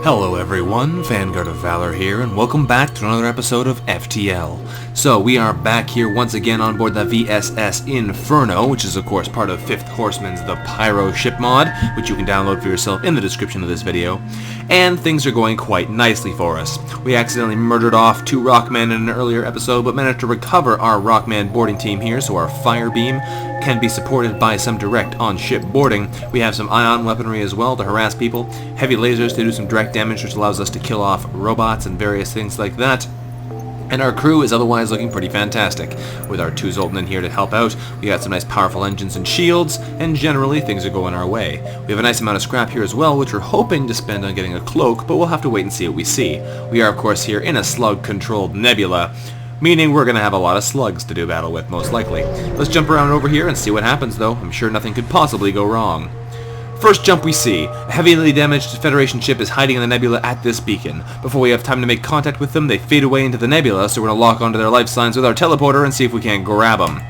Hello everyone, VanguardOfValor here, and welcome back to another episode of FTL. So, we are back here once again on board the VSS Inferno, which is of course part of 5th Horseman's the Pyro ship mod, which you can download for yourself in the description of this video. And things are going quite nicely for us. We accidentally murdered off 2 Rockmen in an earlier episode, but managed to recover our Rockman boarding team here, so our fire beam can be supported by some direct on-ship boarding. We have some ion weaponry as well to harass people, heavy lasers to do some direct damage, which allows us to kill off robots and various things like that. And our crew is otherwise looking pretty fantastic. With our 2 Zoltan in here to help out, we got some nice powerful engines and shields, and generally things are going our way. We have a nice amount of scrap here as well, which we're hoping to spend on getting a cloak, but we'll have to wait and see what we see. We are of course here in a Slug-controlled Nebula, meaning we're going to have a lot of slugs to do battle with, most likely. Let's jump around over here and see what happens, though. I'm sure nothing could possibly go wrong. First jump we see. A heavily damaged Federation ship is hiding in the Nebula at this beacon. Before we have time to make contact with them, they fade away into the Nebula, so we're going to lock onto their life signs with our teleporter and see if we can't grab them.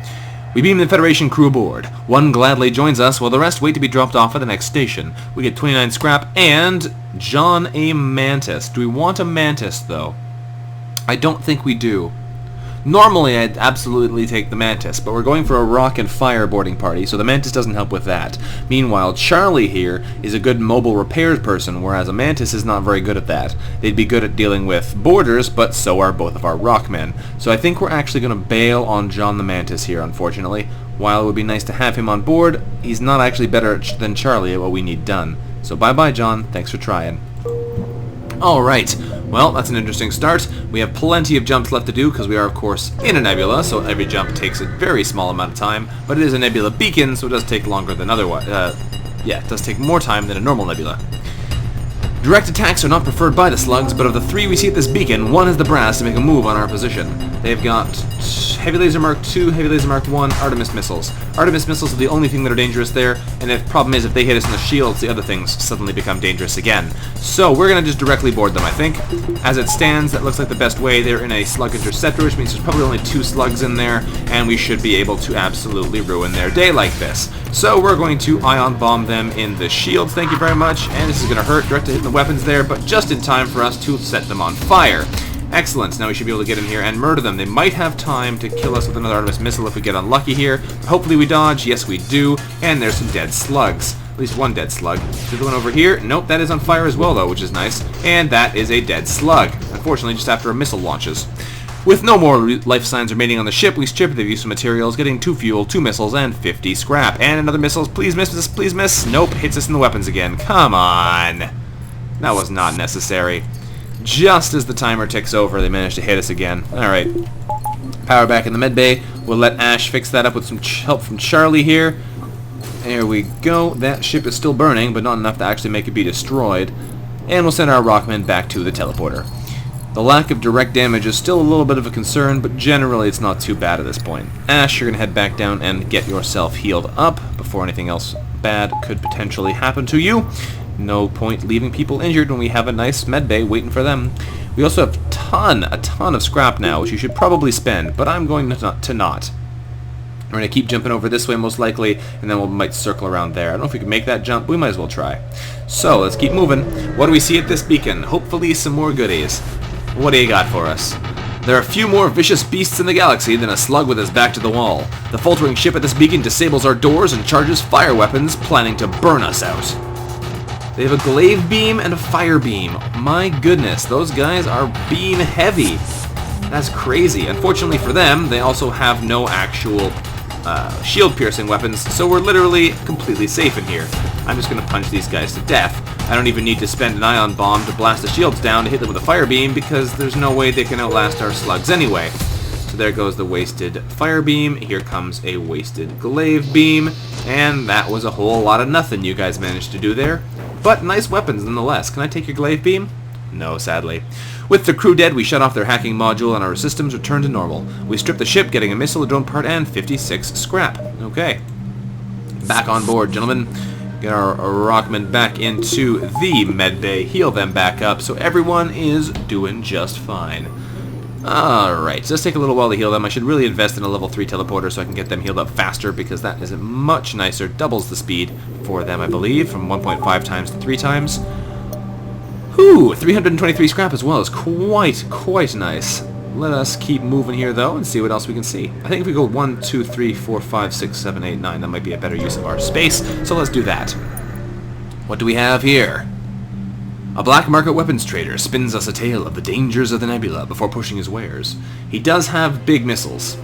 We beam the Federation crew aboard. One gladly joins us, while the rest wait to be dropped off at the next station. We get 29 scrap and John a Mantis. Do we want a Mantis, though? I don't think we do. Normally, I'd absolutely take the Mantis, but we're going for a rock and fire boarding party, so the Mantis doesn't help with that. Meanwhile, Charlie here is a good mobile repairs person, whereas a Mantis is not very good at that. They'd be good at dealing with boarders, but so are both of our rockmen. So I think we're actually going to bail on John the Mantis here, unfortunately. While it would be nice to have him on board, he's not actually better than Charlie at what we need done. So bye-bye, John. Thanks for trying. Alright, well, that's an interesting start. We have plenty of jumps left to do because we are, of course, in a nebula, so every jump takes a very small amount of time, but it is a nebula beacon, so it does take longer than otherwise. It does take more time than a normal nebula. Direct attacks are not preferred by the slugs, but of the 3 we see at this beacon, 1 has the brass to make a move on our position. They've got Heavy Laser Mark II, Heavy Laser Mark I, Artemis missiles. Artemis missiles are the only thing that are dangerous there, and the problem is if they hit us in the shields, the other things suddenly become dangerous again. So we're going to just directly board them, I think. As it stands, that looks like the best way. They're in a slug interceptor, which means there's probably only 2 slugs in there, and we should be able to absolutely ruin their day like this. So we're going to ion bomb them in the shields, thank you very much, and this is going to hurt, direct to hit the weapons there, but just in time for us to set them on fire. Excellent, now we should be able to get in here and murder them. They might have time to kill us with another Artemis missile if we get unlucky here. Hopefully we dodge, yes we do, and there's some dead slugs. At least 1 dead slug. Is the one over here? Nope, that is on fire as well though, which is nice. And that is a dead slug. Unfortunately, just after a missile launches. With no more life signs remaining on the ship, we strip the use of materials, getting 2 fuel, 2 missiles, and 50 scrap. And another missile, please miss, please miss. Nope, hits us in the weapons again. Come on. That was not necessary. Just as the timer ticks over, they managed to hit us again. Alright. Power back in the medbay. We'll let Ash fix that up with some help from Charlie here. There we go. That ship is still burning, but not enough to actually make it be destroyed. And we'll send our Rockmen back to the teleporter. The lack of direct damage is still a little bit of a concern, but generally it's not too bad at this point. Ash, you're going to head back down and get yourself healed up before anything else bad could potentially happen to you. No point leaving people injured when we have a nice medbay waiting for them. We also have a ton of scrap now, which you should probably spend, but I'm going to not. We're going to keep jumping over this way most likely, and then we might circle around there. I don't know if we can make that jump, but we might as well try. So, let's keep moving. What do we see at this beacon? Hopefully some more goodies. What do you got for us? There are a few more vicious beasts in the galaxy than a slug with his back to the wall. The faltering ship at this beacon disables our doors and charges fire weapons, planning to burn us out. They have a glaive beam and a fire beam. My goodness, those guys are beam heavy. That's crazy. Unfortunately for them, they also have no actual shield-piercing weapons, so we're literally completely safe in here. I'm just going to punch these guys to death. I don't even need to spend an ion bomb to blast the shields down to hit them with a fire beam, because there's no way they can outlast our slugs anyway. So there goes the wasted fire beam. Here comes a wasted glaive beam, and that was a whole lot of nothing you guys managed to do there. But nice weapons nonetheless. Can I take your glaive beam? No, sadly. With the crew dead, we shut off their hacking module and our systems return to normal. We strip the ship, getting a missile, a drone part, and 56 scrap. Okay. Back on board, gentlemen. Get our Rockmen back into the medbay, heal them back up, so everyone is doing just fine. Alright, so let's take a little while to heal them. I should really invest in a level 3 teleporter so I can get them healed up faster, because that is much nicer. Doubles the speed for them, I believe, from 1.5 times to 3 times. Whew, Ooh, 323 scrap as well is quite nice. Let us keep moving here, though, and see what else we can see. I think if we go 1, 2, 3, 4, 5, 6, 7, 8, 9, that might be a better use of our space, so let's do that. What do we have here? A black market weapons trader spins us a tale of the dangers of the Nebula before pushing his wares. He does have big missiles.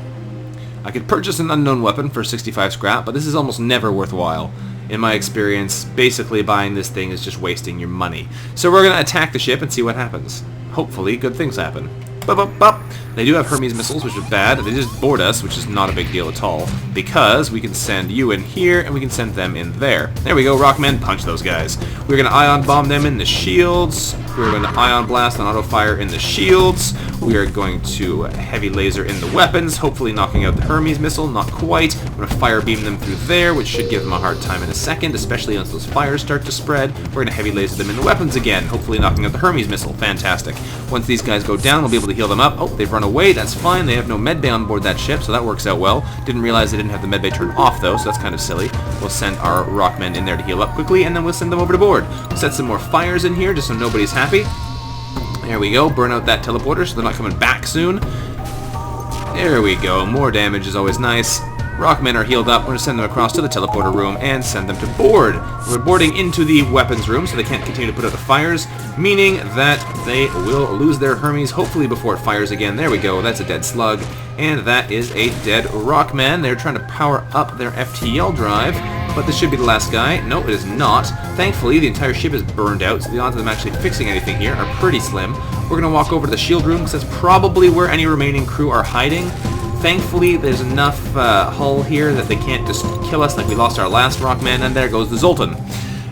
I could purchase an unknown weapon for 65 scrap, but this is almost never worthwhile. In my experience, basically buying this thing is just wasting your money. So we're going to attack the ship and see what happens. Hopefully, good things happen. Bup. They do have Hermes missiles, which is bad. They just board us, which is not a big deal at all, because we can send you in here, and we can send them in there. There we go, Rockmen, punch those guys. We're going to ion bomb them in the shields. We're going to ion blast and auto fire in the shields. We are going to heavy laser in the weapons, hopefully knocking out the Hermes missile. Not quite. I'm going to fire beam them through there, which should give them a hard time in a second, especially once those fires start to spread. We're going to heavy laser them in the weapons again, hopefully knocking out the Hermes missile. Fantastic. Once these guys go down, we'll be able to heal them up. Oh, they've run away. That's fine. They have no medbay on board that ship, so that works out well. Didn't realize they didn't have the medbay turned off, though, so that's kind of silly. We'll send our Rockmen in there to heal up quickly, and then we'll send them over to board. We'll set some more fires in here, just so nobody's happy. There we go. Burn out that teleporter so they're not coming back soon. There we go. More damage is always nice. Rockmen are healed up. We're going to send them across to the teleporter room and send them to board. We're boarding into the weapons room so they can't continue to put out the fires, meaning that they will lose their Hermes hopefully before it fires again. There we go. That's a dead slug. And that is a dead Rockman. They're trying to power up their FTL drive, but this should be the last guy. No, it is not. Thankfully, the entire ship is burned out, so the odds of them actually fixing anything here are pretty slim. We're going to walk over to the shield room, because that's probably where any remaining crew are hiding. Thankfully, there's enough hull here that they can't just kill us like we lost our last Rockman, and there goes the Zoltan.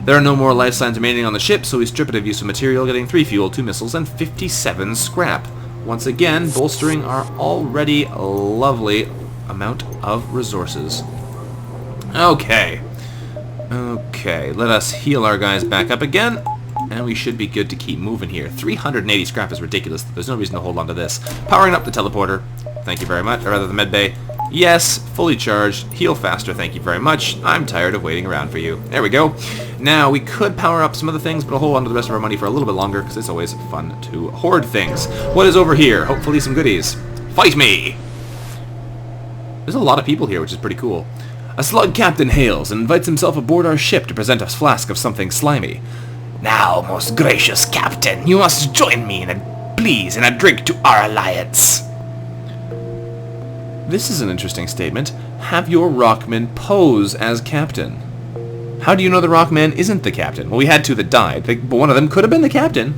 There are no more life signs remaining on the ship, so we strip it of useful material, getting 3 fuel, 2 missiles, and 57 scrap. Once again, bolstering our already lovely amount of resources. Okay, let us heal our guys back up again, and we should be good to keep moving here. 380 scrap is ridiculous. There's no reason to hold on to this. Powering up the teleporter. Thank you very much. Or rather, the medbay. Yes, fully charged. Heal faster, thank you very much. I'm tired of waiting around for you. There we go. Now, we could power up some other things, but I'll hold on to the rest of our money for a little bit longer, because it's always fun to hoard things. What is over here? Hopefully some goodies. Fight me! There's a lot of people here, which is pretty cool. A slug captain hails and invites himself aboard our ship to present us a flask of something slimy. Now, most gracious captain, you must join me in a drink to our alliance. This is an interesting statement. Have your Rockman pose as captain. How do you know the Rockman isn't the captain? Well, we had 2 that died, but one of them could have been the captain.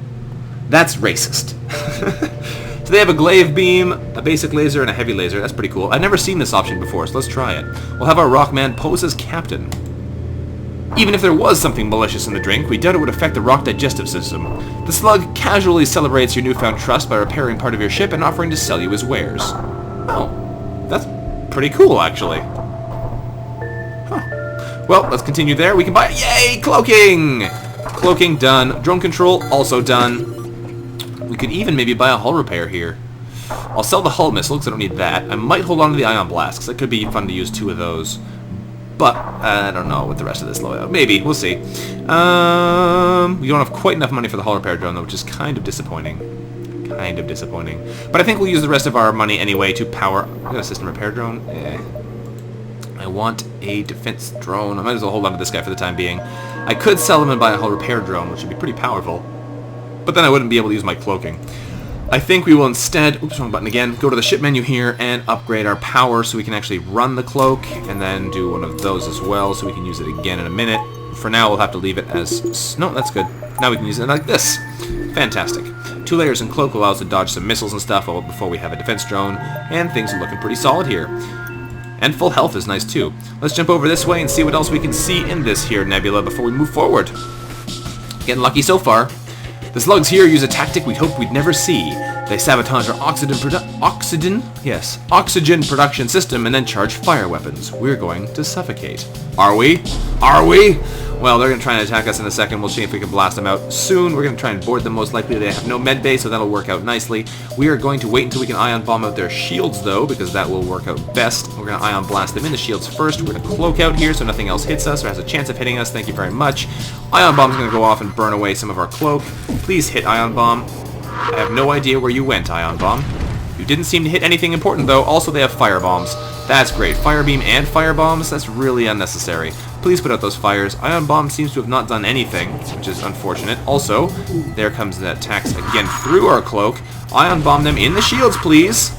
That's racist. So they have a glaive beam, a basic laser, and a heavy laser. That's pretty cool. I've never seen this option before, so let's try it. We'll have our Rockman pose as captain. Even if there was something malicious in the drink, we doubt it would affect the rock digestive system. The slug casually celebrates your newfound trust by repairing part of your ship and offering to sell you his wares. Oh. That's pretty cool, actually. Huh. Well, let's continue there. We can buy... Yay! Cloaking! Cloaking done. Drone control also done. We could even maybe buy a hull repair here. I'll sell the hull missile, because I don't need that. I might hold on to the ion blast, because it could be fun to use 2 of those. But, I don't know what the rest of this loadout. Maybe. We'll see. We don't have quite enough money for the hull repair drone, though, which is kind of disappointing. But I think we'll use the rest of our money anyway to power... I got a system repair drone? I want a defense drone. I might as well hold on to this guy for the time being. I could sell him and buy a hull repair drone, which would be pretty powerful. But then I wouldn't be able to use my cloaking. I think we will instead... Oops, wrong button again. Go to the ship menu here and upgrade our power so we can actually run the cloak. And then do one of those as well so we can use it again in a minute. For now, we'll have to leave it as... No, that's good. Now we can use it like this. Fantastic. 2 layers in cloak allows us to dodge some missiles and stuff before we have a defense drone, and things are looking pretty solid here. And full health is nice too. Let's jump over this way and see what else we can see in this here nebula before we move forward. Getting lucky so far. The slugs here use a tactic we'd hoped we'd never see. They sabotage our oxygen production system and then charge fire weapons. We're going to suffocate. Are we? Are we? Well, they're going to try and attack us in a second. We'll see if we can blast them out soon. We're going to try and board them most likely. They have no medbay, so that'll work out nicely. We are going to wait until we can ion bomb out their shields, though, because that will work out best. We're going to ion blast them in the shields first. We're going to cloak out here so nothing else hits us or has a chance of hitting us. Thank you very much. Ion bomb's going to go off and burn away some of our cloak. Please hit ion bomb. I have no idea where you went, ion bomb. You didn't seem to hit anything important, though. Also, they have fire bombs. That's great. Fire beam and fire bombs? That's really unnecessary. Please put out those fires. Ion bomb seems to have not done anything, which is unfortunate. Also, there comes the attacks again through our cloak. Ion bomb them in the shields, please.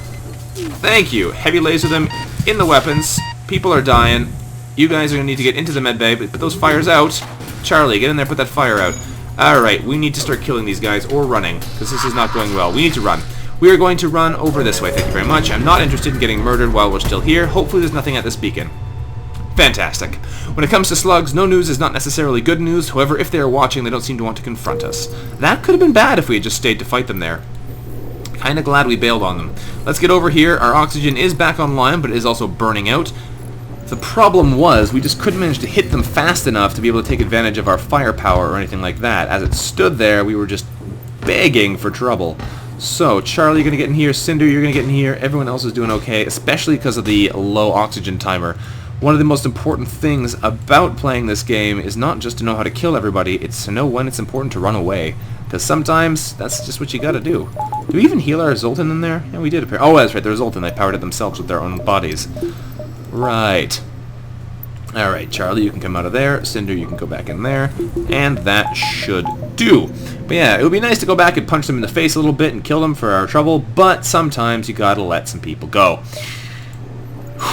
Thank you. Heavy laser them in the weapons. People are dying. You guys are going to need to get into the medbay, but put those fires out. Charlie, get in there, put that fire out. Alright, we need to start killing these guys or running, because this is not going well. We need to run. We are going to run over this way, thank you very much. I'm not interested in getting murdered while we're still here. Hopefully there's nothing at this beacon. Fantastic. When it comes to slugs, no news is not necessarily good news. However, if they are watching, they don't seem to want to confront us. That could have been bad if we had just stayed to fight them there. Kinda glad we bailed on them. Let's get over here. Our oxygen is back online, but it is also burning out. The problem was, we just couldn't manage to hit them fast enough to be able to take advantage of our firepower or anything like that. As it stood there, we were just begging for trouble. So, Charlie, you're going to get in here. Cinder, you're going to get in here. Everyone else is doing okay, especially because of the low oxygen timer. One of the most important things about playing this game is not just to know how to kill everybody, it's to know when it's important to run away. Because sometimes, that's just what you gotta do. Do we even heal our Zoltan in there? Yeah, we did. Oh, that's right, the Zoltan, they powered it themselves with their own bodies. Right. Alright, Charlie, you can come out of there. Cinder, you can go back in there. And that should do. But yeah, it would be nice to go back and punch them in the face a little bit and kill them for our trouble, but sometimes you gotta let some people go.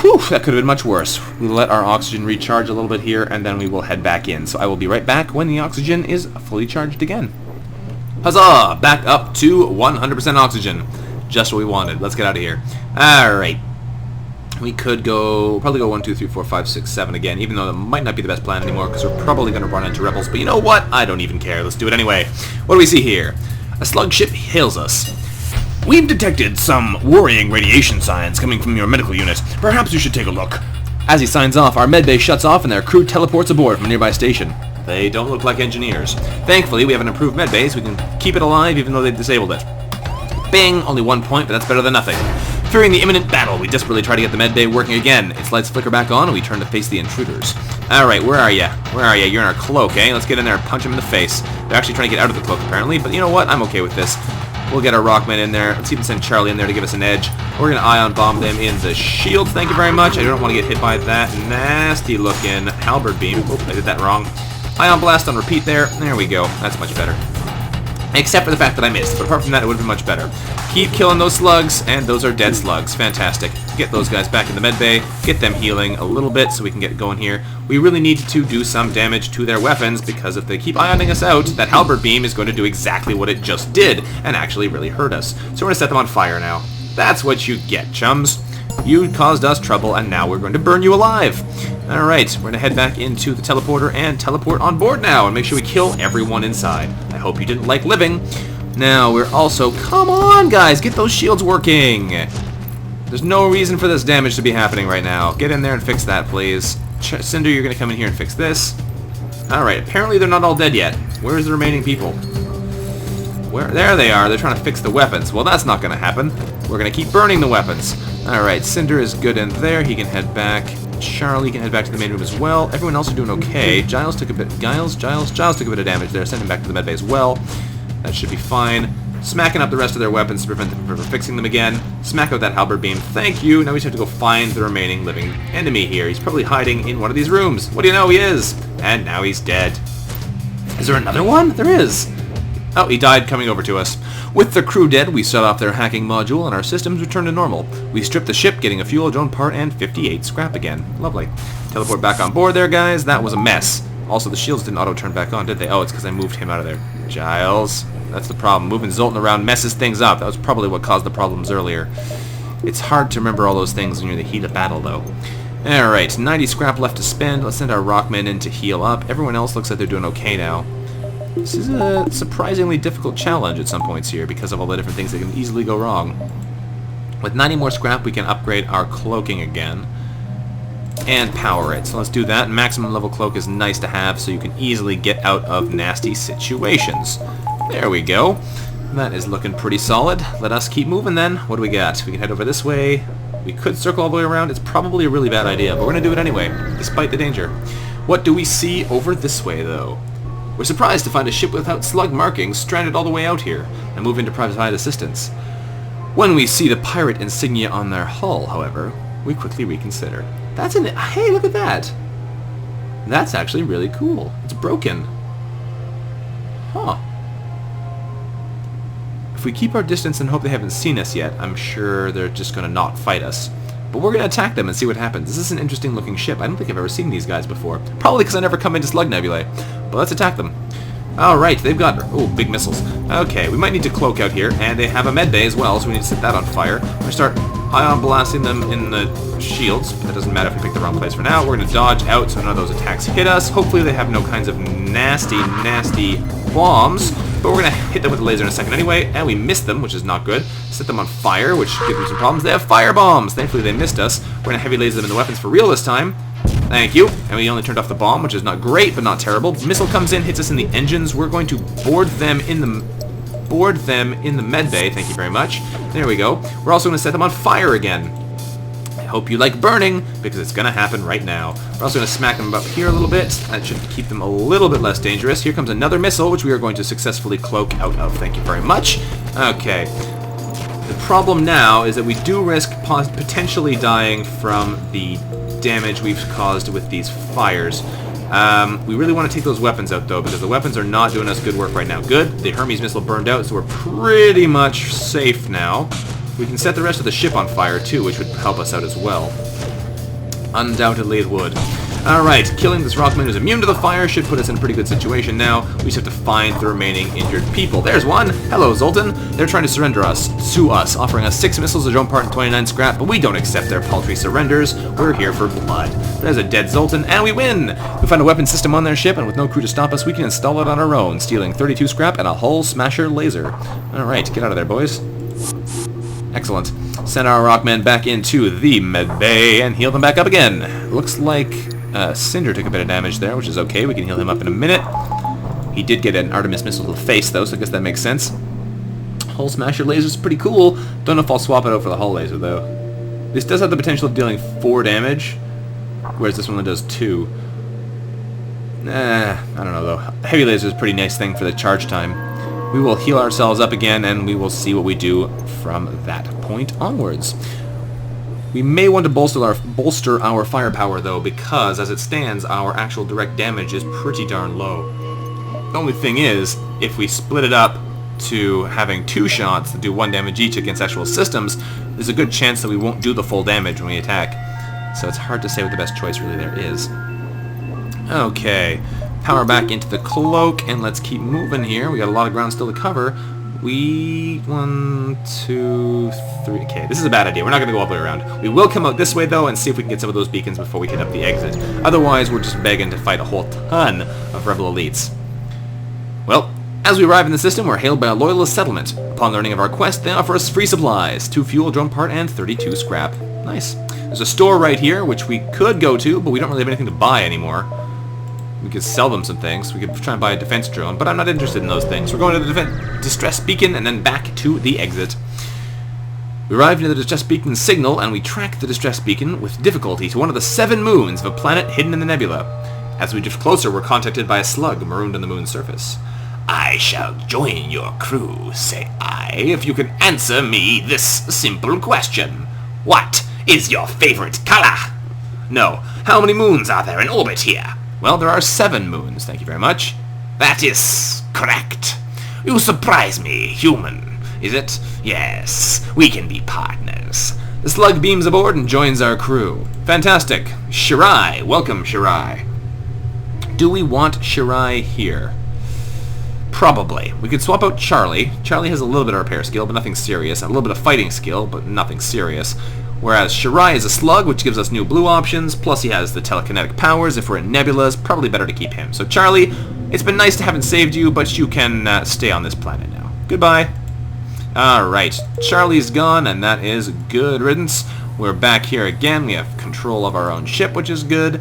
Whew, that could have been much worse. We'll let our oxygen recharge a little bit here, and then we will head back in. So I will be right back when the oxygen is fully charged again. Huzzah! Back up to 100% oxygen. Just what we wanted. Let's get out of here. Alright. We could probably go 1, 2, 3, 4, 5, 6, 7 again, even though that might not be the best plan anymore, because we're probably going to run into rebels. But you know what? I don't even care. Let's do it anyway. What do we see here? A slug ship hails us. We've detected some worrying radiation signs coming from your medical unit. Perhaps you should take a look. As he signs off, our medbay shuts off and their crew teleports aboard from a nearby station. They don't look like engineers. Thankfully, we have an improved medbay, so we can keep it alive even though they've disabled it. Bing! Only 1 point, but that's better than nothing. Fearing the imminent battle, we desperately try to get the medbay working again. Its lights flicker back on, and we turn to face the intruders. Alright, where are ya? Where are ya? You're in our cloak, eh? Let's get in there and punch them in the face. They're actually trying to get out of the cloak, apparently, but you know what? I'm okay with this. We'll get our Rockman in there. Let's even send Charlie in there to give us an edge. We're going to ion bomb them in the shield. Thank you very much. I don't want to get hit by that nasty looking halberd beam. Oops, I did that wrong. Ion blast on repeat there. There we go. That's much better. Except for the fact that I missed. But apart from that, it would have been much better. Keep killing those slugs, and those are dead slugs. Fantastic. Get those guys back in the medbay. Get them healing a little bit so we can get going here. We really need to do some damage to their weapons, because if they keep ioning us out, that halberd beam is going to do exactly what it just did, and actually really hurt us. So we're going to set them on fire now. That's what you get, chums. You caused us trouble, and now we're going to burn you alive. Alright, we're going to head back into the teleporter and teleport on board now, and make sure we kill everyone inside. I hope you didn't like living. Now, we're also... Come on, guys! Get those shields working! There's no reason for this damage to be happening right now. Get in there and fix that, please. Cinder, you're going to come in here and fix this. Alright, apparently they're not all dead yet. Where's the remaining people? There they are. They're trying to fix the weapons. Well, that's not going to happen. We're going to keep burning the weapons. Alright, Cinder is good in there. He can head back. Charlie can head back to the main room as well. Everyone else is doing okay. Giles took a bit of damage there. Send him back to the medbay as well. That should be fine. Smacking up the rest of their weapons to prevent them from fixing them again. Smack out that halberd beam. Thank you. Now we just have to go find the remaining living enemy here. He's probably hiding in one of these rooms. What do you know? He is. And now he's dead. Is there another one? There is. Oh, he died coming over to us. With the crew dead, we shut off their hacking module and our systems return to normal. We stripped the ship, getting a fuel drone part and 58 scrap again. Lovely. Teleport back on board there, guys. That was a mess. Also, the shields didn't auto-turn back on, did they? Oh, it's because I moved him out of there. Giles. That's the problem. Moving Zoltan around messes things up. That was probably what caused the problems earlier. It's hard to remember all those things when you're in the heat of battle, though. Alright, 90 scrap left to spend. Let's send our Rockmen in to heal up. Everyone else looks like they're doing okay now. This is a surprisingly difficult challenge at some points here because of all the different things that can easily go wrong. With 90 more scrap, we can upgrade our cloaking again. and power it. So let's do that. Maximum level cloak is nice to have so you can easily get out of nasty situations. There we go. That is looking pretty solid. Let us keep moving then. What do we got? We can head over this way. We could circle all the way around. It's probably a really bad idea, but we're going to do it anyway, despite the danger. What do we see over this way, though? We're surprised to find a ship without slug markings stranded all the way out here, and move into private assistance. When we see the pirate insignia on their hull, however, we quickly reconsider. That's an... Hey, look at that! That's actually really cool. It's broken. Huh. If we keep our distance and hope they haven't seen us yet, I'm sure they're just going to not fight us. But we're going to attack them and see what happens. This is an interesting looking ship. I don't think I've ever seen these guys before. Probably because I never come into Slug Nebulae. But let's attack them. Alright, they've got... Oh, big missiles. Okay, we might need to cloak out here, and they have a Medbay as well, so we need to set that on fire. We're going to start ion blasting them in the shields. But that doesn't matter if we pick the wrong place for now. We're going to dodge out so none of those attacks hit us. Hopefully they have no kinds of nasty bombs. But we're going to hit them with the laser in a second anyway, and we missed them, which is not good. Set them on fire, which gives them some problems. They have fire bombs! Thankfully they missed us. We're going to heavy laser them in the weapons for real this time. Thank you. And we only turned off the bomb, which is not great, but not terrible. Missile comes in, hits us in the engines. We're going to board them in the Medbay. Thank you very much. There we go. We're also going to set them on fire again. I hope you like burning, because it's going to happen right now. We're also going to smack them up here a little bit. That should keep them a little bit less dangerous. Here comes another missile, which we are going to successfully cloak out of. Thank you very much. Okay. The problem now is that we do risk potentially dying from the damage we've caused with these fires. We really want to take those weapons out, though, because the weapons are not doing us good work right now. Good. The Hermes missile burned out, so we're pretty much safe now. We can set the rest of the ship on fire, too, which would help us out as well. Undoubtedly it would. Alright, killing this Rockman who's immune to the fire should put us in a pretty good situation now. We just have to find the remaining injured people. There's one! Hello, Zoltan! They're trying to surrender us, to us, offering us 6 missiles, a drone part, and 29 scrap, but we don't accept their paltry surrenders. We're here for blood. There's a dead Zoltan, and we win! We find a weapon system on their ship, and with no crew to stop us, we can install it on our own, stealing 32 scrap and a hull smasher laser. Alright, get out of there, boys. Excellent. Send our Rockman back into the Medbay and heal them back up again. Looks like Cinder took a bit of damage there, which is okay. We can heal him up in a minute. He did get an Artemis missile to the face, though, so I guess that makes sense. Hull Smasher laser's pretty cool. Don't know if I'll swap it out for the hull laser, though. This does have the potential of dealing 4 damage, whereas this one only does 2. I don't know, though. Heavy laser is a pretty nice thing for the charge time. We will heal ourselves up again, and we will see what we do from that point onwards. We may want to bolster our firepower, though, because, as it stands, our actual direct damage is pretty darn low. The only thing is, if we split it up to having 2 shots that do 1 damage each against actual systems, there's a good chance that we won't do the full damage when we attack. So it's hard to say what the best choice really there is. Okay. Power back into the cloak, and let's keep moving here. We got a lot of ground still to cover. 1, 2, 3. Okay, this is a bad idea. We're not going to go all the way around. We will come out this way, though, and see if we can get some of those beacons before we hit up the exit. Otherwise, we're just begging to fight a whole ton of rebel elites. Well, as we arrive in the system, we're hailed by a loyalist settlement. Upon learning of our quest, they offer us free supplies, 2 fuel, drone part, and 32 scrap. Nice. There's a store right here, which we could go to, but we don't really have anything to buy anymore. We could sell them some things. We could try and buy a defense drone, but I'm not interested in those things. We're going to the distress beacon and then back to the exit. We arrive near the distress beacon signal, and we track the distress beacon with difficulty to one of the 7 moons of a planet hidden in the nebula. As we drift closer, we're contacted by a slug marooned on the moon's surface. I shall join your crew, say I, if you can answer me this simple question. What is your favorite color? No. How many moons are there in orbit here? Well, there are 7 moons, thank you very much. That is correct. You surprise me, human. Is it? Yes, we can be partners. The slug beams aboard and joins our crew. Fantastic. Shirai, welcome, Shirai. Do we want Shirai here? Probably. We could swap out Charlie. Charlie has a little bit of repair skill, but nothing serious. A little bit of fighting skill, but nothing serious. Whereas Shirai is a slug, which gives us new blue options, plus he has the telekinetic powers. If we're in Nebulas, probably better to keep him. So Charlie, it's been nice to haven't saved you, but you can stay on this planet now. Goodbye. Alright, Charlie's gone, and that is good riddance. We're back here again. We have control of our own ship, which is good.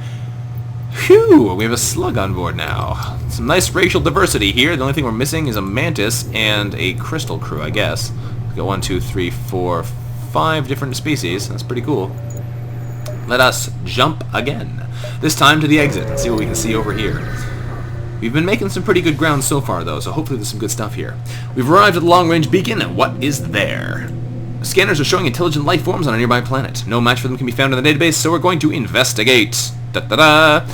Phew! We have a slug on board now. Some nice racial diversity here. The only thing we're missing is a mantis and a crystal crew, I guess. We've got 1, 2, 3, 4, 5 different species. That's pretty cool. Let us jump again. This time to the exit and see what we can see over here. We've been making some pretty good ground so far, though, so hopefully there's some good stuff here. We've arrived at the long-range beacon, and what is there? Scanners are showing intelligent life forms on a nearby planet. No match for them can be found in the database, so we're going to investigate. Da-da-da!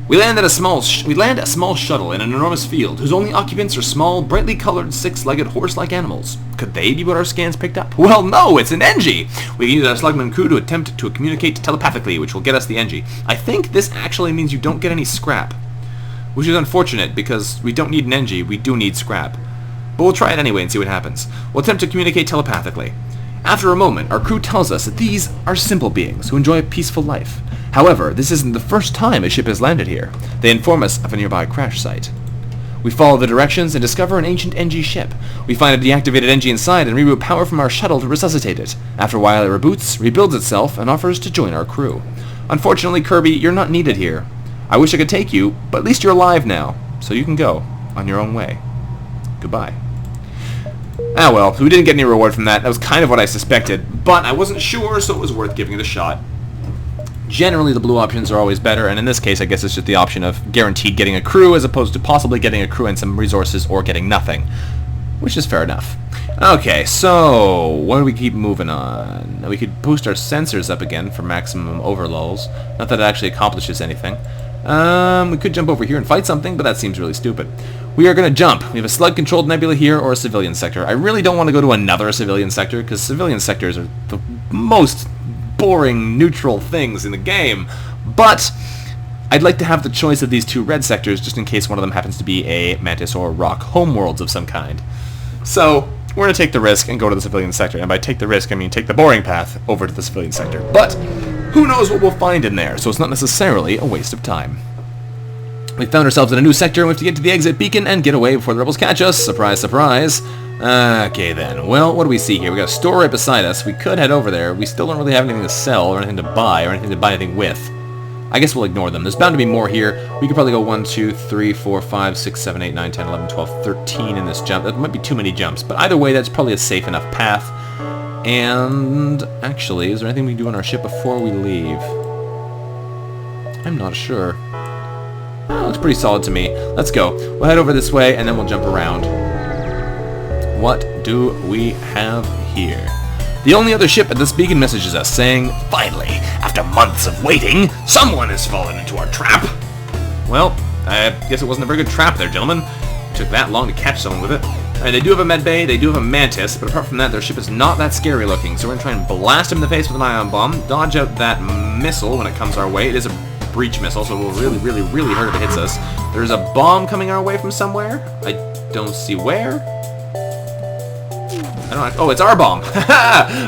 We land a small shuttle in an enormous field, whose only occupants are small, brightly colored, six-legged, horse-like animals. Could they be what our scans picked up? Well, no, it's an NG! We can use our Slugman crew to attempt to communicate telepathically, which will get us the NG. I think this actually means you don't get any scrap. Which is unfortunate, because we don't need an NG, we do need scrap. But we'll try it anyway and see what happens. We'll attempt to communicate telepathically. After a moment, our crew tells us that these are simple beings who enjoy a peaceful life. However, this isn't the first time a ship has landed here. They inform us of a nearby crash site. We follow the directions and discover an ancient NG ship. We find a deactivated NG inside and reroute power from our shuttle to resuscitate it. After a while it reboots, rebuilds itself, and offers to join our crew. Unfortunately, Kirby, you're not needed here. I wish I could take you, but at least you're alive now, so you can go on your own way. Goodbye. Ah well, we didn't get any reward from that. That was kind of what I suspected, but I wasn't sure, so it was worth giving it a shot. Generally, the blue options are always better, and in this case, I guess it's just the option of guaranteed getting a crew as opposed to possibly getting a crew and some resources or getting nothing, which is fair enough. Okay, so what do we keep moving on? We could boost our sensors up again for maximum overlulls. Not that it actually accomplishes anything. We could jump over here and fight something, but that seems really stupid. We are going to jump. We have a slug-controlled nebula here or a civilian sector. I really don't want to go to another civilian sector, because civilian sectors are the most boring, neutral things in the game. But I'd like to have the choice of these two red sectors, just in case one of them happens to be a mantis or rock homeworlds of some kind. So we're going to take the risk and go to the civilian sector. And by take the risk, I mean take the boring path over to the civilian sector. But who knows what we'll find in there, so it's not necessarily a waste of time. We found ourselves in a new sector, and we have to get to the exit beacon and get away before the rebels catch us. Surprise, surprise. Okay then, well, what do we see here? We got a store right beside us. We could head over there. We still don't really have anything to sell or anything to buy or anything to buy anything with. I guess we'll ignore them. There's bound to be more here. We could probably go 1, 2, 3, 4, 5, 6, 7, 8, 9, 10, 11, 12, 13 in this jump. That might be too many jumps, but either way, that's probably a safe enough path. And actually, is there anything we can do on our ship before we leave? I'm not sure. Oh, looks pretty solid to me. Let's go. We'll head over this way, and then we'll jump around. What do we have here? The only other ship at this beacon messages us, saying, "Finally, after months of waiting, someone has fallen into our trap." Well, I guess it wasn't a very good trap there, gentlemen. It took that long to catch someone with it. They do have a Medbay, they do have a mantis, but apart from that, their ship is not that scary looking, so we're going to try and blast him in the face with an ion bomb, dodge out that missile when it comes our way. It is a breach missile, so it will really, really, really hurt if it hits us. There's a bomb coming our way from somewhere. I don't see where. Oh, it's our bomb.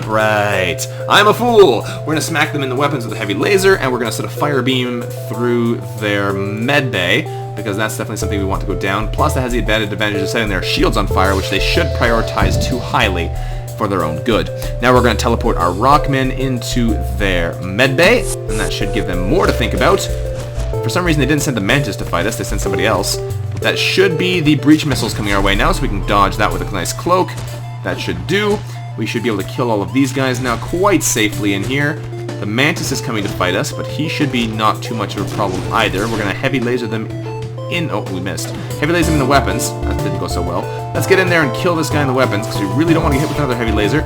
Right. I'm a fool. We're going to smack them in the weapons with a heavy laser, and we're going to set a fire beam through their Medbay, because that's definitely something we want to go down. Plus, that has the advantage of setting their shields on fire, which they should prioritize too highly for their own good. Now we're going to teleport our rockmen into their Medbay, and that should give them more to think about. For some reason, they didn't send the Mantis to fight us. They sent somebody else. That should be the breach missiles coming our way now, so we can dodge that with a nice cloak. That should do. We should be able to kill all of these guys now quite safely in here. The Mantis is coming to fight us, but he should be not too much of a problem either. We're going to heavy laser them in... Oh, we missed. Heavy laser them in the weapons. That didn't go so well. Let's get in there and kill this guy in the weapons, because we really don't want to get hit with another heavy laser.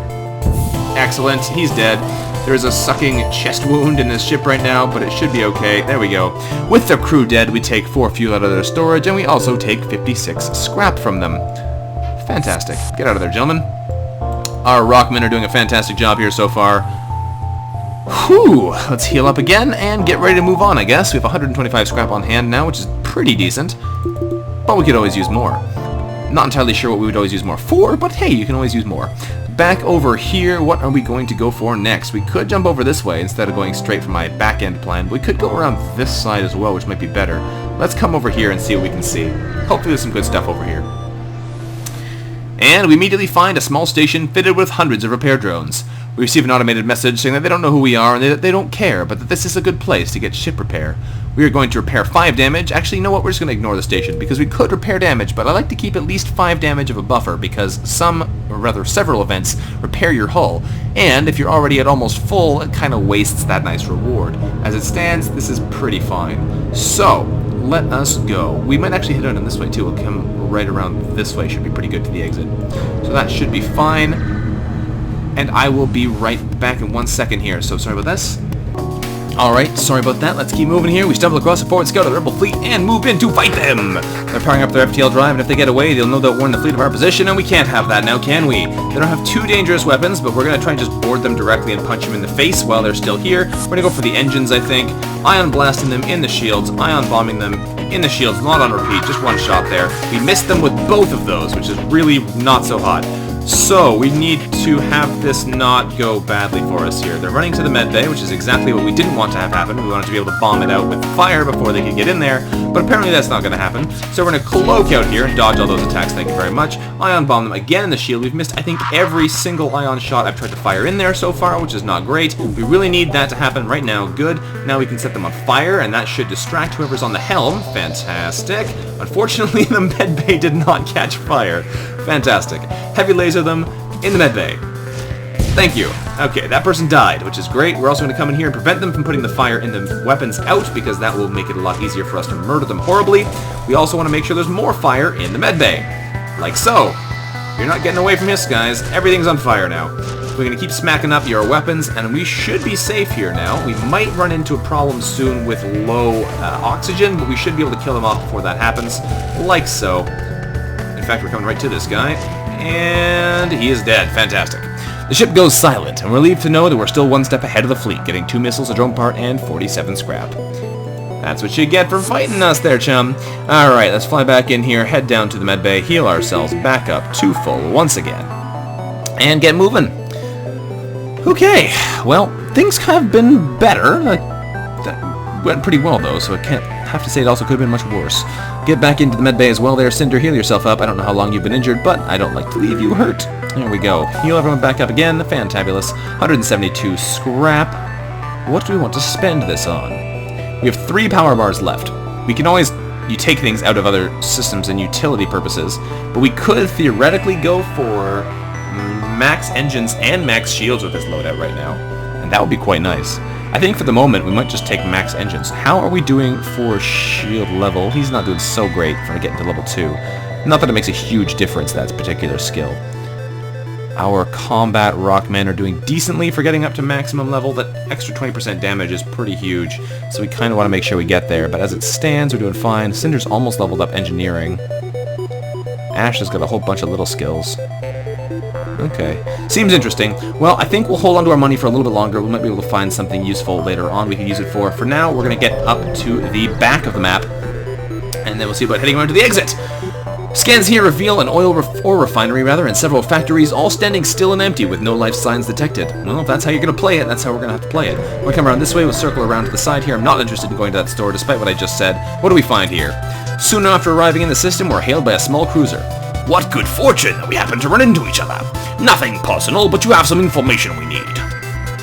Excellent. He's dead. There's a sucking chest wound in this ship right now, but it should be okay. There we go. With the crew dead, we take 4 fuel out of their storage, and we also take 56 scrap from them. Fantastic. Get out of there, gentlemen. Our rockmen are doing a fantastic job here so far. Whew! Let's heal up again and get ready to move on, I guess. We have 125 scrap on hand now, which is pretty decent. But we could always use more. Not entirely sure what we would always use more for, but hey, you can always use more. Back over here, what are we going to go for next? We could jump over this way instead of going straight from my back-end plan. We could go around this side as well, which might be better. Let's come over here and see what we can see. Hopefully there's some good stuff over here. And we immediately find a small station fitted with hundreds of repair drones. We receive an automated message saying that they don't know who we are and they don't care, but that this is a good place to get ship repair. We are going to repair 5 damage. Actually, you know what? We're just going to ignore the station because we could repair damage, but I like to keep at least 5 damage of a buffer because several events repair your hull, and if you're already at almost full, it kind of wastes that nice reward. As it stands, this is pretty fine. So, let us go. We might actually hit it on this way too. We'll come right around this way. Should be pretty good to the exit. So that should be fine. And I will be right back in 1 second here. So sorry about this. Alright, sorry about that. Let's keep moving here. We stumble across a forward scout of the rebel fleet and move in to fight them. They're powering up their FTL drive, and if they get away, they'll know that we're in the fleet of our position, and we can't have that now, can we? They don't have too dangerous weapons, but we're going to try and just board them directly and punch them in the face while they're still here. We're going to go for the engines, I think. Ion blasting them in the shields, ion bombing them in the shields, not on repeat, just one shot there. We missed them with both of those, which is really not so hot. So, we need to have this not go badly for us here. They're running to the Medbay, which is exactly what we didn't want to have happen. We wanted to be able to bomb it out with fire before they could get in there, but apparently that's not going to happen. So we're going to cloak out here and dodge all those attacks, thank you very much. Ion bomb them again in the shield. We've missed, I think, every single ion shot I've tried to fire in there so far, which is not great. We really need that to happen right now. Good. Now we can set them on fire, and that should distract whoever's on the helm. Fantastic. Unfortunately, the Medbay did not catch fire. Fantastic. Heavy laser them in the Medbay. Thank you. Okay, that person died, which is great. We're also going to come in here and prevent them from putting the fire in the weapons out, because that will make it a lot easier for us to murder them horribly. We also want to make sure there's more fire in the Medbay. Like so. You're not getting away from this, guys. Everything's on fire now. We're going to keep smacking up your weapons, and we should be safe here now. We might run into a problem soon with low oxygen, but we should be able to kill them off before that happens. Like so. In fact, we're coming right to this guy, and he is dead. Fantastic. The ship goes silent, and we're relieved to know that we're still one step ahead of the fleet, getting 2 missiles, a drone part, and 47 scrap. That's what you get for fighting us there, chum. Alright, let's fly back in here, head down to the Medbay, heal ourselves back up to full once again, and get moving. Okay, well, things have been better. That went pretty well, though, so I can't have to say it also could have been much worse. Get back into the Medbay as well there, Cinder. Heal yourself up. I don't know how long you've been injured, but I don't like to leave you hurt. There we go. Heal everyone back up again. Fantabulous. 172 scrap. What do we want to spend this on? We have 3 power bars left. We can always take things out of other systems and utility purposes, but we could theoretically go for max engines and max shields with this loadout right now, and that would be quite nice. I think for the moment we might just take max engines. How are we doing for shield level? He's not doing so great for getting to level 2. Not that it makes a huge difference, that particular skill. Our combat rockmen are doing decently for getting up to maximum level. That extra 20% damage is pretty huge, so we kind of want to make sure we get there. But as it stands, we're doing fine. Cinder's almost leveled up engineering. Ash has got a whole bunch of little skills. Okay. Seems interesting. Well, I think we'll hold on to our money for a little bit longer. We might be able to find something useful later on we can use it for. For now, we're going to get up to the back of the map, and then we'll see about heading around to the exit. Scans here reveal an oil refinery, and several factories all standing still and empty with no life signs detected. Well, if that's how you're going to play it, that's how we're going to have to play it. We'll come around this way, we'll circle around to the side here. I'm not interested in going to that store, despite what I just said. What do we find here? Soon after arriving in the system, we're hailed by a small cruiser. What good fortune that we happen to run into each other. Nothing personal, but you have some information we need.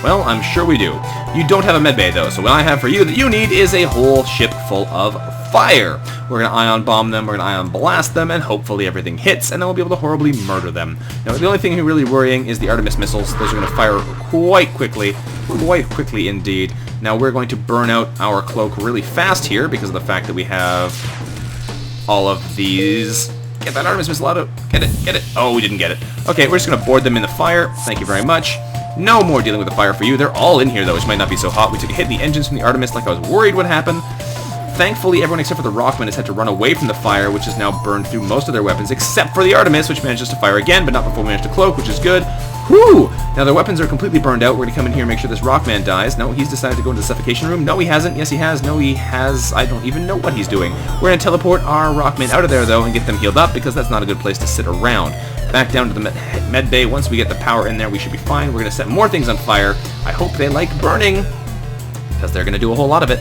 Well, I'm sure we do. You don't have a medbay, though, so what I have for you that you need is a whole ship full of fire. We're going to ion bomb them, we're going to ion blast them, and hopefully everything hits, and then we'll be able to horribly murder them. Now, the only thing really worrying is the Artemis missiles. Those are going to fire quite quickly indeed. Now, we're going to burn out our cloak really fast here because of the fact that we have all of these. Get that Artemis missile out of... Get it. Oh, we didn't get it. Okay, we're just going to board them in the fire. Thank you very much. No more dealing with the fire for you. They're all in here, though, which might not be so hot. We took a hit in the engines from the Artemis like I was worried would happen. Thankfully, everyone except for the Rockman has had to run away from the fire, which has now burned through most of their weapons, except for the Artemis, which manages to fire again, but not before we managed to cloak, which is good. Whew! Now their weapons are completely burned out. We're going to come in here and make sure this Rockman dies. No, he's decided to go into the suffocation room. No, he hasn't. Yes, he has. No, he has. I don't even know what he's doing. We're going to teleport our Rockman out of there, though, and get them healed up, because that's not a good place to sit around. Back down to the med bay. Once we get the power in there, we should be fine. We're going to set more things on fire. I hope they like burning, because they're going to do a whole lot of it.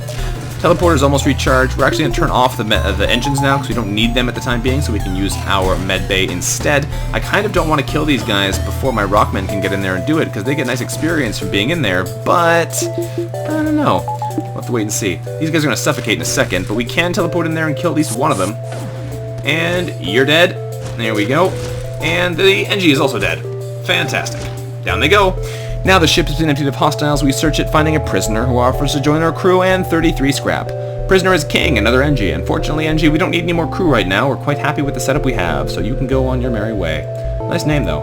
Teleporter's almost recharged. We're actually going to turn off the engines now because we don't need them at the time being, so we can use our Medbay instead. I kind of don't want to kill these guys before my rockmen can get in there and do it because they get nice experience from being in there, but I don't know. We'll have to wait and see. These guys are going to suffocate in a second, but we can teleport in there and kill at least one of them. And you're dead. There we go. And the NG is also dead. Fantastic. Down they go. Now the ship has been emptied of hostiles. We search it, finding a prisoner who offers to join our crew and 33 scrap. Prisoner is King, another NG. Unfortunately, NG, we don't need any more crew right now. We're quite happy with the setup we have, so you can go on your merry way. Nice name, though.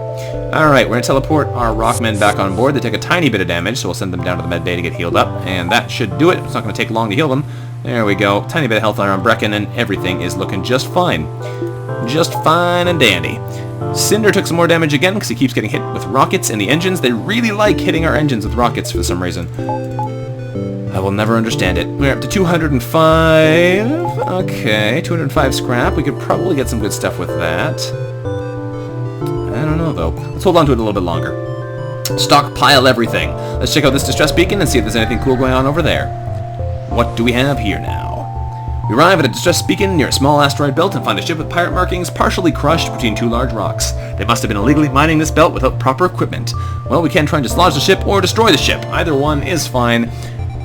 Alright, we're going to teleport our rockmen back on board. They take a tiny bit of damage, so we'll send them down to the Medbay to get healed up, and that should do it. It's not going to take long to heal them. There we go. Tiny bit of health on our Brecken, and everything is looking just fine. Just fine and dandy. Cinder took some more damage again because he keeps getting hit with rockets, and the engines, they really like hitting our engines with rockets for some reason. I will never understand it. We're up to 205. Okay, 205 scrap. We could probably get some good stuff with that. I don't know, though. Let's hold on to it a little bit longer. Stockpile everything. Let's check out this distress beacon and see if there's anything cool going on over there. What do we have here now? We arrive at a distress beacon near a small asteroid belt and find a ship with pirate markings partially crushed between two large rocks. They must have been illegally mining this belt without proper equipment. Well, we can try and dislodge the ship or destroy the ship. Either one is fine.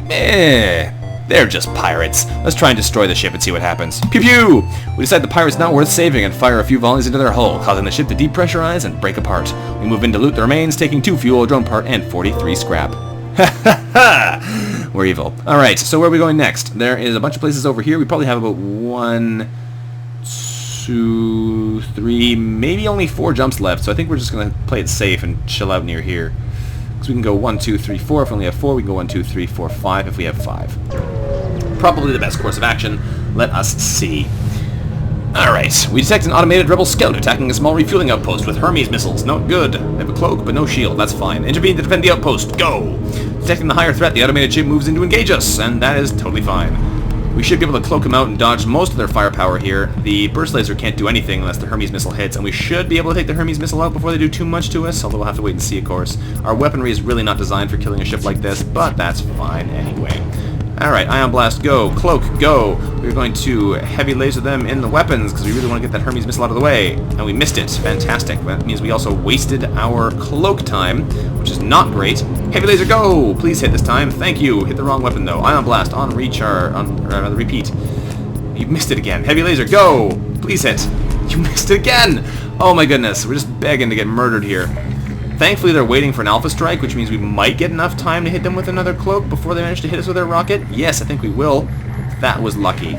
They're just pirates. Let's try and destroy the ship and see what happens. Pew pew! We decide the pirate's not worth saving and fire a few volleys into their hull, causing the ship to depressurize and break apart. We move in to loot the remains, taking 2 fuel, a drone part, and 43 scrap. Ha ha ha! We're evil. Alright, so where are we going next? There is a bunch of places over here. We probably have about 1, 2, 3, maybe only 4 jumps left, so I think we're just going to play it safe and chill out near here. Because we can go 1, 2, 3, 4 if we only have 4. We can go 1, 2, 3, 4, 5 if we have 5. Probably the best course of action. Let us see. Alright, we detect an automated rebel scout attacking a small refueling outpost with Hermes missiles. Not good. They have a cloak, but no shield. That's fine. Intervene to defend the outpost. Go! Detecting the higher threat, the automated ship moves in to engage us, and that is totally fine. We should be able to cloak them out and dodge most of their firepower here. The burst laser can't do anything unless the Hermes missile hits, and we should be able to take the Hermes missile out before they do too much to us, although we'll have to wait and see, of course. Our weaponry is really not designed for killing a ship like this, but that's fine anyway. Alright, Ion Blast, go. Cloak, go. We're going to heavy laser them in the weapons because we really want to get that Hermes missile out of the way. And we missed it. Fantastic. That means we also wasted our cloak time, which is not great. Heavy laser, go! Please hit this time. Thank you. Hit the wrong weapon, though. Ion Blast, on recharge, on repeat. You missed it again. Heavy laser, go! Please hit. You missed it again! Oh my goodness. We're just begging to get murdered here. Thankfully, they're waiting for an alpha strike, which means we might get enough time to hit them with another cloak before they manage to hit us with their rocket. Yes, I think we will. That was lucky.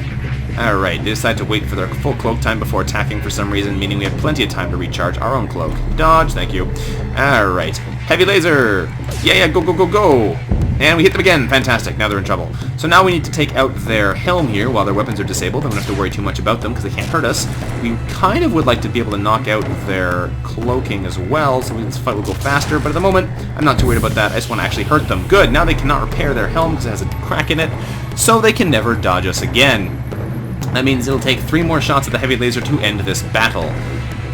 Alright, they decide to wait for their full cloak time before attacking for some reason, meaning we have plenty of time to recharge our own cloak. Dodge, thank you. Alright, heavy laser! Yeah, go, go, go, go! And we hit them again. Fantastic. Now they're in trouble. So now we need to take out their helm here while their weapons are disabled. We don't have to worry too much about them because they can't hurt us. We kind of would like to be able to knock out their cloaking as well, so this fight will go faster. But at the moment, I'm not too worried about that. I just want to actually hurt them. Good. Now they cannot repair their helm because it has a crack in it, so they can never dodge us again. That means it'll take 3 more shots at the heavy laser to end this battle.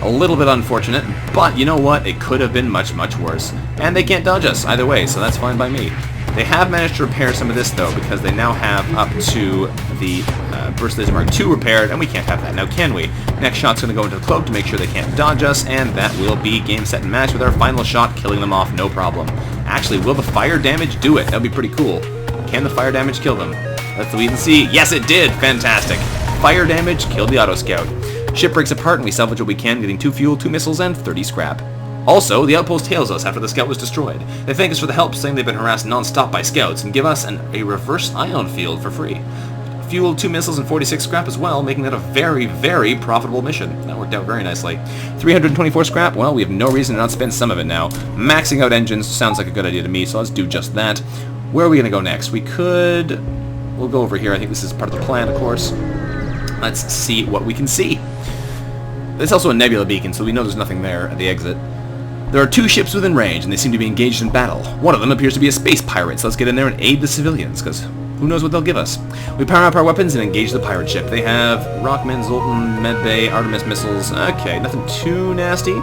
A little bit unfortunate, but you know what? It could have been much, much worse. And they can't dodge us either way, so that's fine by me. They have managed to repair some of this, though, because they now have up to the Burst Laser Mark II repaired, and we can't have that now, can we? Next shot's going to go into the cloak to make sure they can't dodge us, and that will be game, set, and match with our final shot, killing them off, no problem. Actually, will the fire damage do it? That would be pretty cool. Can the fire damage kill them? Let's wait and see. Yes, it did! Fantastic. Fire damage killed the auto scout. Ship breaks apart, and we salvage what we can, getting 2 fuel, 2 missiles, and 30 scrap. Also, the outpost hails us after the scout was destroyed. They thank us for the help, saying they've been harassed non-stop by scouts, and give us a reverse ion field for free. Fuel, 2 missiles, and 46 scrap as well, making that a very, very profitable mission. That worked out very nicely. 324 scrap, well, we have no reason to not spend some of it now. Maxing out engines sounds like a good idea to me, so let's do just that. Where are we going to go next? We'll go over here. I think this is part of the plan, of course. Let's see what we can see. There's also a Nebula beacon, so we know there's nothing there at the exit. There are 2 ships within range, and they seem to be engaged in battle. One of them appears to be a space pirate, so let's get in there and aid the civilians, because who knows what they'll give us. We power up our weapons and engage the pirate ship. They have Rockman, Zoltan, Medbay, Artemis missiles. Okay, nothing too nasty.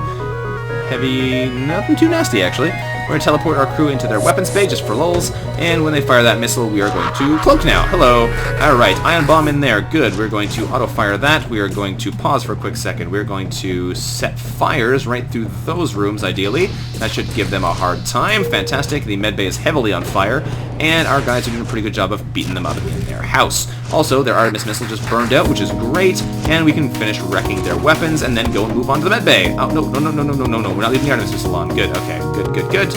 Nothing too nasty, actually. We're going to teleport our crew into their weapons bay just for lulz, And when they fire that missile, we are going to cloak now. Hello. Alright, ion bomb in there. Good. We're going to auto-fire that. We are going to pause for a quick second. We're going to set fires right through those rooms, ideally. That should give them a hard time. Fantastic. The medbay is heavily on fire, and our guys are doing a pretty good job of beating them up in their house. Also, their Artemis missile just burned out, which is great, and we can finish wrecking their weapons and then go and move on to the medbay. Oh, no. We're not leaving the Artemis missile on. Good. Okay. Good.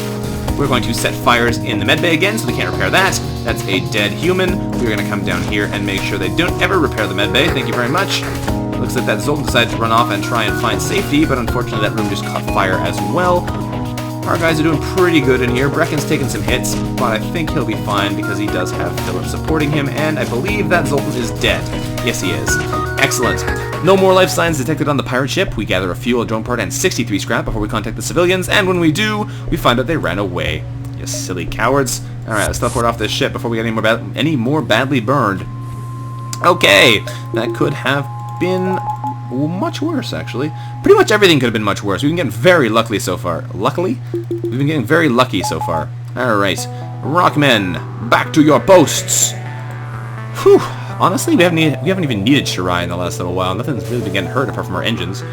We're going to set fires in the medbay again, so they can't repair that. That's a dead human. We're going to come down here and make sure they don't ever repair the medbay. Thank you very much. Looks like that Zoltan decided to run off and try and find safety, but unfortunately that room just caught fire as well. Our guys are doing pretty good in here. Brecken's taking some hits, but I think he'll be fine because he does have Philip supporting him, and I believe that Zoltan is dead. Yes, he is. Excellent. No more life signs detected on the pirate ship. We gather a fuel, a drone part, and 63 scrap before we contact the civilians, and when we do, we find out they ran away. You silly cowards. Alright, let's teleport off this ship before we get any more badly burned. Okay, that could have been much worse, actually. Pretty much everything could have been much worse. We've been getting very lucky so far. Luckily? We've been getting very lucky so far. Alright, Rockmen, back to your posts. Whew. Honestly, we haven't even needed Shirai in the last little while. Nothing's really been getting hurt apart from our engines.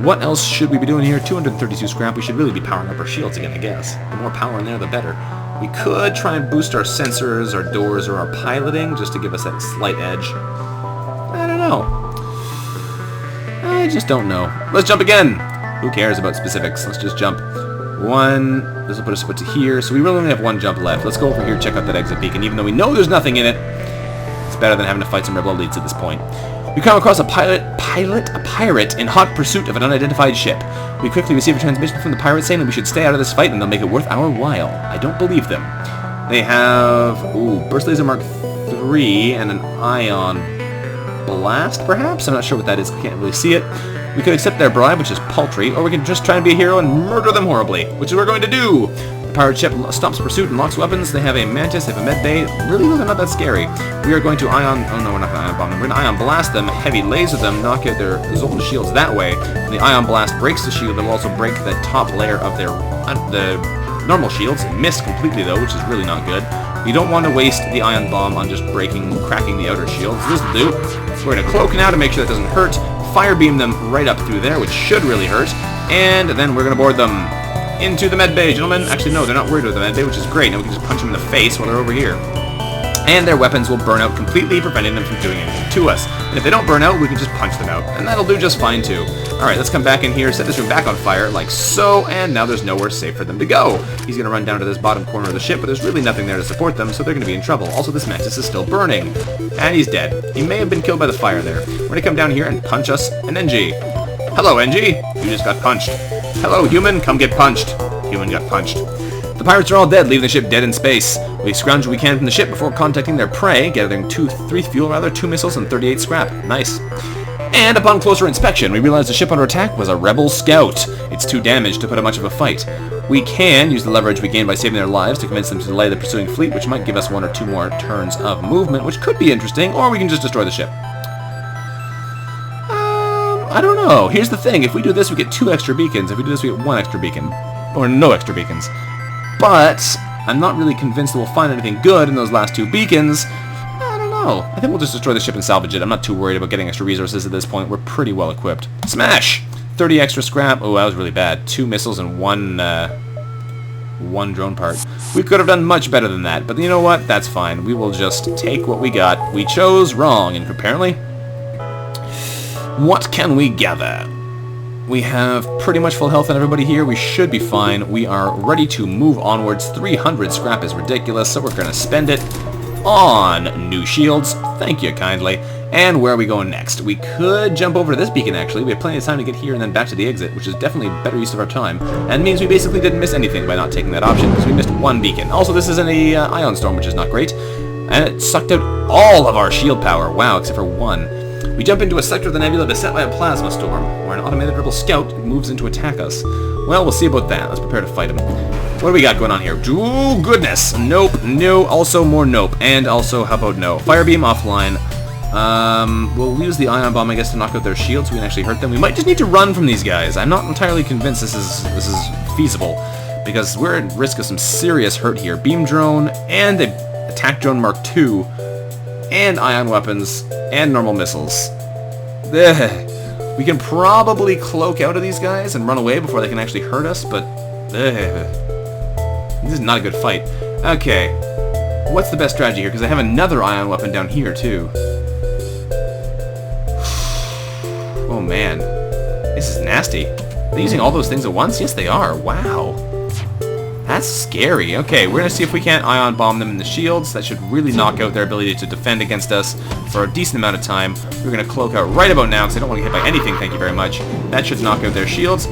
What else should we be doing here? 232 scrap. We should really be powering up our shields again, I guess. The more power in there, the better. We could try and boost our sensors, our doors, or our piloting, just to give us that slight edge. I don't know. I just don't know. Let's jump again! Who cares about specifics? Let's just jump. One. This will put us up to here. So we really only have one jump left. Let's go over here, check out that exit beacon, even though we know there's nothing in it. It's better than having to fight some rebel elites at this point. We come across a pirate in hot pursuit of an unidentified ship. We quickly receive a transmission from the pirate saying that we should stay out of this fight and they'll make it worth our while. I don't believe them. They have, burst laser Mark 3 and an ion blast, perhaps? I'm not sure what that is. I can't really see it. We could accept their bribe, which is paltry, or we can just try and be a hero and murder them horribly, which is what we're going to do. The pirate ship stops pursuit and locks weapons. They have a mantis, they have a medbay. Really, they're not that scary. We are going to we're not going to ion bomb them. We're going to ion blast them, heavy laser them, knock out their Zoltan shields that way. When the ion blast breaks the shield, it will also break the top layer of their the normal shields. It missed completely though, which is really not good. We don't want to waste the ion bomb on just cracking the outer shields. This will do. We're going to cloak now to make sure that doesn't hurt. Fire beam them right up through there, which should really hurt. And then we're going to board them into the medbay, gentlemen. Actually, no, they're not worried about the medbay, which is great. Now we can just punch them in the face while they're over here. And their weapons will burn out completely, preventing them from doing anything to us. And if they don't burn out, we can just punch them out. And that'll do just fine, too. Alright, let's come back in here, set this room back on fire, like so, and now there's nowhere safe for them to go. He's going to run down to this bottom corner of the ship, but there's really nothing there to support them, so they're going to be in trouble. Also, this mantis is still burning. And he's dead. He may have been killed by the fire there. We're going to come down here and punch us an NG. Hello, NG. You just got punched. Hello, human. Come get punched. Human got punched. The pirates are all dead, leaving the ship dead in space. We scrounge what we can from the ship before contacting their prey, gathering 2 missiles and 38 scrap. Nice. And upon closer inspection, we realize the ship under attack was a rebel scout. It's too damaged to put up much of a fight. We can use the leverage we gain by saving their lives to convince them to delay the pursuing fleet, which might give us 1 or 2 more turns of movement, which could be interesting, or we can just destroy the ship. I don't know. Here's the thing. If we do this, we get 2 extra beacons. If we do this, we get 1 extra beacon. Or no extra beacons. But I'm not really convinced that we'll find anything good in those last 2 beacons. I don't know. I think we'll just destroy the ship and salvage it. I'm not too worried about getting extra resources at this point. We're pretty well equipped. Smash! 30 extra scrap. Oh, that was really bad. 2 missiles and 1 drone part. We could have done much better than that. But you know what? That's fine. We will just take what we got. We chose wrong, and apparently. What can we gather? We have pretty much full health on everybody here. We should be fine. We are ready to move onwards. 300 scrap is ridiculous, so we're going to spend it on new shields. Thank you kindly. And where are we going next? We could jump over to this beacon, actually. We have plenty of time to get here and then back to the exit, which is definitely a better use of our time. And means we basically didn't miss anything by not taking that option, because we missed 1 beacon. Also, this is in a ion storm, which is not great. And it sucked out all of our shield power. Wow, except for 1. We jump into a sector of the nebula beset by a plasma storm, where an automated rebel scout moves in to attack us. Well, we'll see about that. Let's prepare to fight him. What do we got going on here? Ooh, goodness. Nope. No. Also more nope. And also, how about no? Fire beam offline. We'll use the ion bomb, I guess, to knock out their shields so we can actually hurt them. We might just need to run from these guys. I'm not entirely convinced this is feasible. because we're at risk of some serious hurt here. Beam drone, and the attack drone Mark II, and ion weapons, and normal missiles. We can probably cloak out of these guys and run away before they can actually hurt us, but this is not a good fight. Okay, what's the best strategy here? Because I have another ion weapon down here, too. Oh, man. This is nasty. Are they using all those things at once? Yes, they are. Wow. That's scary. Okay, we're going to see if we can't ion bomb them in the shields. That should really knock out their ability to defend against us for a decent amount of time. We're going to cloak out right about now because I don't want to get hit by anything, thank you very much. That should knock out their shields.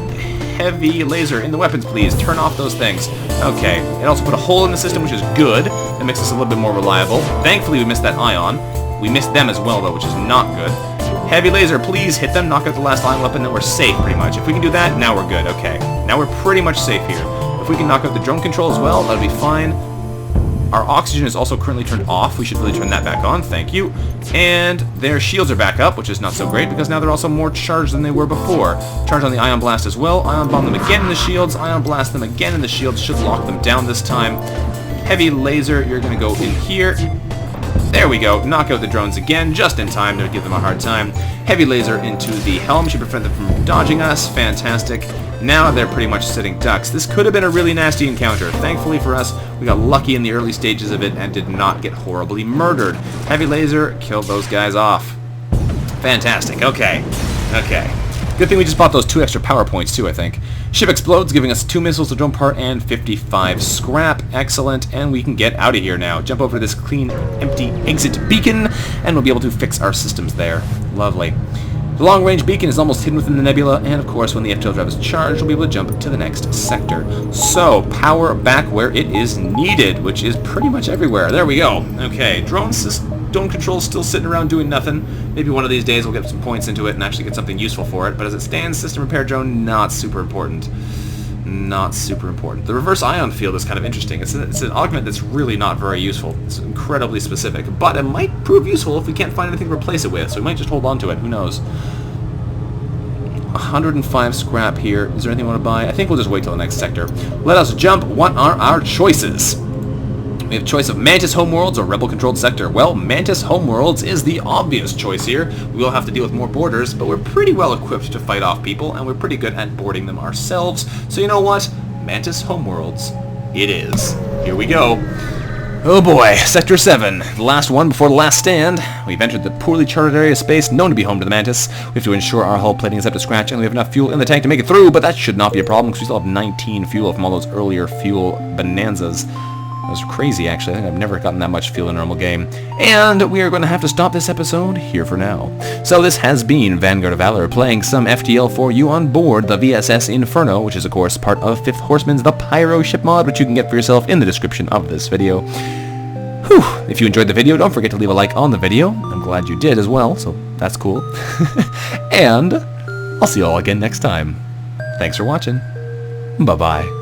Heavy laser in the weapons, please. Turn off those things. Okay, it also put a hole in the system, which is good. That makes us a little bit more reliable. Thankfully, we missed that ion. We missed them as well, though, which is not good. Heavy laser, please hit them, knock out the last ion weapon, then we're safe, pretty much. If we can do that, now we're good. Okay, now we're pretty much safe here. If we can knock out the drone control as well, that'll be fine. Our oxygen is also currently turned off. We should really turn that back on, thank you. And their shields are back up, which is not so great, because now they're also more charged than they were before. Charge on the ion blast as well. Ion bomb them again in the shields. Ion blast them again in the shields. Should lock them down this time. Heavy laser, you're going to go in here. There we go. Knock out the drones again, just in time to give them a hard time. Heavy laser into the helm should prevent them from dodging us. Fantastic. Now they're pretty much sitting ducks. This could have been a really nasty encounter. Thankfully for us, we got lucky in the early stages of it and did not get horribly murdered. Heavy laser killed those guys off. Fantastic. Okay. Okay. Good thing we just bought those 2 extra power points too, I think. Ship explodes, giving us 2 missiles to drone part and 55 scrap. Excellent. And we can get out of here now. Jump over to this clean, empty exit beacon, and we'll be able to fix our systems there. Lovely. The long-range beacon is almost hidden within the nebula, and of course, when the FTL drive is charged, we'll be able to jump to the next sector. So, power back where it is needed, which is pretty much everywhere. There we go. Okay, drone control still sitting around doing nothing. Maybe one of these days we'll get some points into it and actually get something useful for it, but as it stands, system repair drone, not super important. Not super important. The reverse ion field is kind of interesting. It's an augment that's really not very useful. It's incredibly specific, but it might prove useful if we can't find anything to replace it with, so we might just hold on to it. Who knows? 105 scrap here. Is there anything we want to buy? I think we'll just wait till the next sector. Let us jump. What are our choices? We have a choice of Mantis Homeworlds or Rebel-controlled sector. Well, Mantis Homeworlds is the obvious choice here. We will have to deal with more boarders, but we're pretty well equipped to fight off people, and we're pretty good at boarding them ourselves. So you know what? Mantis Homeworlds it is. Here we go. Oh boy, Sector 7, the last one before the last stand. We've entered the poorly charted area of space known to be home to the Mantis. We have to ensure our hull plating is up to scratch and we have enough fuel in the tank to make it through, but that should not be a problem because we still have 19 fuel from all those earlier fuel bonanzas. That was crazy, actually. I think I've never gotten that much fuel in a normal game. And we are going to have to stop this episode here for now. So this has been VanguardOfValor playing some FTL for you on board the VSS Inferno, which is, of course, part of 5th Horseman's The Pyro ship mod, which you can get for yourself in the description of this video. Whew! If you enjoyed the video, don't forget to leave a like on the video. I'm glad you did as well, so that's cool. And I'll see you all again next time. Thanks for watching. Bye-bye.